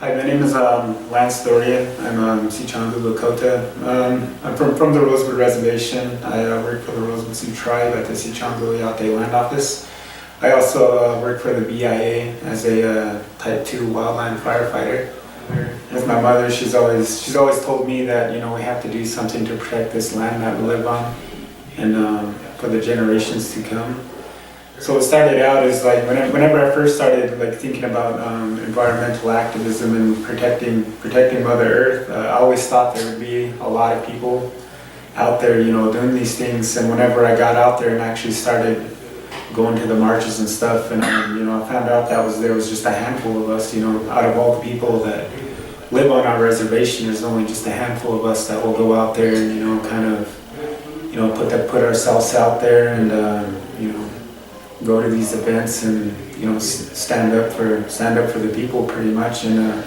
Hi, my name is Lance Dorian. I'm Sichangu Lakota. I'm from the Rosebud Reservation. I work for the Rosebud Sioux Tribe at the Sichangu Yate Land Office. I also work for the BIA as a Type 2 Wildland Fire Fighter. With my mother, she's always told me that we have to do something to protect this land that we live on, and for the generations to come. So it started out as like whenever I first started thinking about environmental activism and protecting Mother Earth, I always thought there would be a lot of people out there doing these things. And whenever I got out there and actually started going to the marches and stuff, and I found out there was just a handful of us. Out of all the people that live on our reservation, there's only just a handful of us that will go out there and kind of put ourselves out there and go to these events and stand up for the people pretty much. And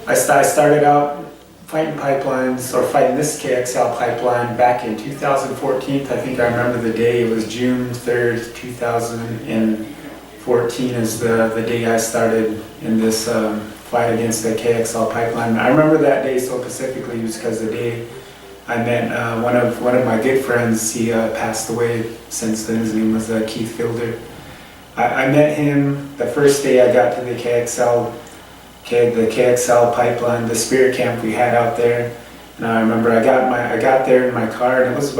I started out fighting pipelines, or fighting this KXL pipeline back in 2014. I think I remember the day. It was June 3rd, 2014 is the day I started in this fight against the KXL pipeline. I remember that day so specifically because the day I met one of my good friends. He passed away since then. His name was Keith Fielder. I met him the first day I got to the KXL pipeline, the spirit camp we had out there. And I remember I got there in my car, and it was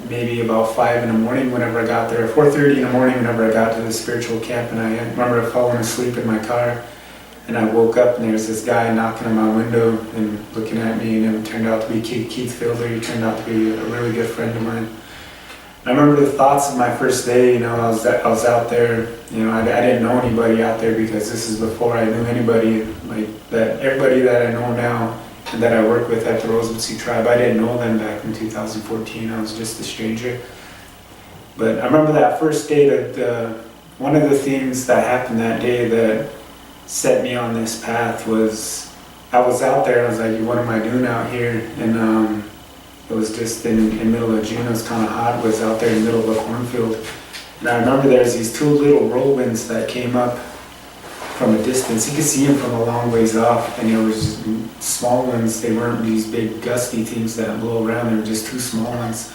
maybe about 5 in the morning whenever I got there, 4:30 in the morning whenever I got to the spiritual camp. And I remember falling asleep in my car. And I woke up and there was this guy knocking on my window and looking at me, and it turned out to be Keith Fielder. He turned out to be a really good friend of mine. I remember the thoughts of my first day. I was out there. I didn't know anybody out there because this is before I knew anybody like that. Everybody that I know now and that I work with at the Rosebud Sioux Tribe, I didn't know them back in 2014. I was just a stranger. But I remember that first day that one of the things that happened that day that set me on this path was I was out there. I was like, what am I doing out here? And it was just in the middle of June. It was kind of hot. I was out there in the middle of a cornfield. And I remember there's these two little whirlwinds that came up from a distance. You could see them from a long ways off. And it was just small ones. They weren't these big gusty things that blow around. They were just two small ones.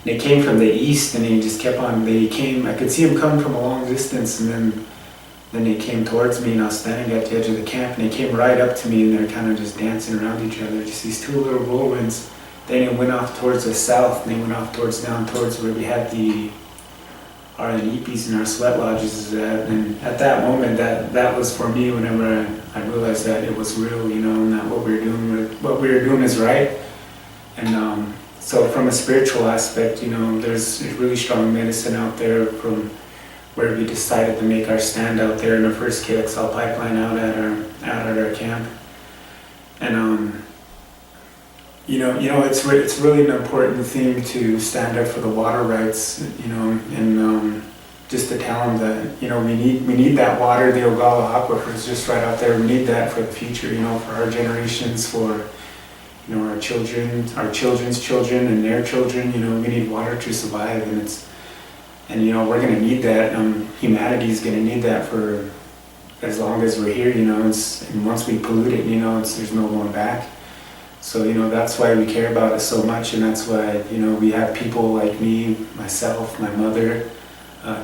And they came from the east, and they just kept on. I could see them come from a long distance, and then they came towards me, and I was standing at the edge of the camp, and they came right up to me, and they're kind of just dancing around each other. Just these two little whirlwinds. Then it went off towards the south, and they went off down towards where we had our NEPs and our sweat lodges at. And at that moment, that was for me whenever I realized that it was real, and that what we were doing is right. And so from a spiritual aspect, there's really strong medicine out there from where we decided to make our stand out there in the first KXL pipeline out at our camp. And it's really an important thing to stand up for the water rights, and just to tell them that we need that water. The Ogala Aquifer is just right out there. We need that for the future, for our generations, for our children, our children's children, and their children. We need water to survive, and we're going to need that. Humanity's going to need that for as long as we're here, and once we pollute it, there's no going back. So, that's why we care about it so much, and that's why, we have people like me, myself, my mother,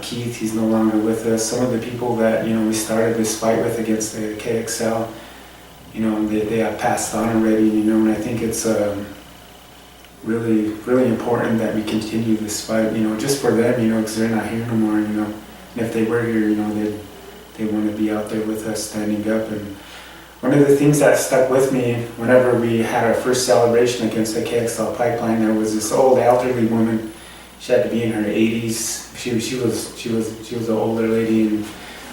Keith, he's no longer with us. Some of the people that, we started this fight with against the KXL, they have passed on already, and I think it's really, really important that we continue this fight, just for them, because they're not here no more, and if they were here, they want to be out there with us standing up. And one of the things that stuck with me whenever we had our first celebration against the KXL pipeline, there was this old elderly woman. She had to be in her 80s. She was an older lady,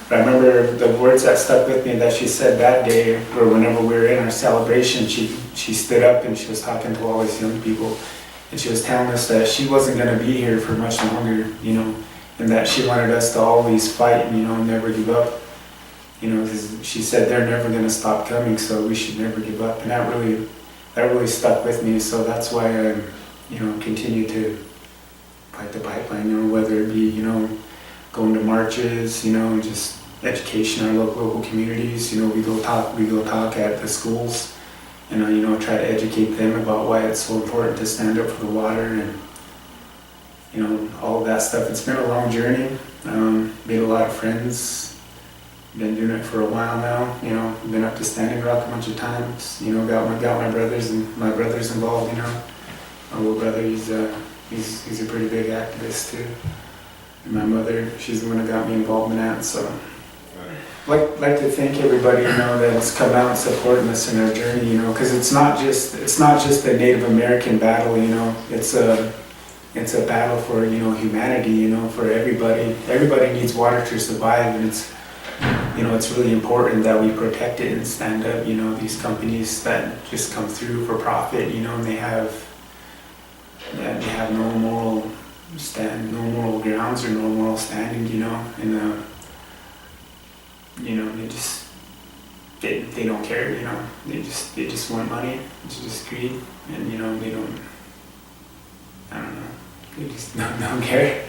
but I remember the words that stuck with me that she said that day, or whenever we were in our celebration, she stood up and she was talking to all these young people, and she was telling us that she wasn't going to be here for much longer, and that she wanted us to always fight, and never give up. Because she said they're never going to stop coming, so we should never give up. And that really stuck with me. So that's why I, continue to fight the pipeline. Whether it be, going to marches, just education in our local communities. You know, we go talk at the schools, and you know, try to educate them about why it's so important to stand up for the water, and you know, all of that stuff. It's been a long journey. Made a lot of friends. Been doing it for a while now. You know, been up to Standing Rock a bunch of times. You know, got my brothers involved. You know, my little brother, he's a pretty big activist too. And my mother, she's the one that got me involved in that. So, like to thank everybody, you know, that's come out and supporting us in our journey. You know, because it's not just a Native American battle. You know, it's a battle for, you know, humanity. You know, for everybody. Everybody needs water to survive, and it's, you know, it's really important that we protect it and stand up. You know, these companies that just come through for profit, you know, and they have no moral grounds or no moral standing, you know, and you know, they don't care, you know, they just want money. It's just greed, and you know, I don't know, they just don't care.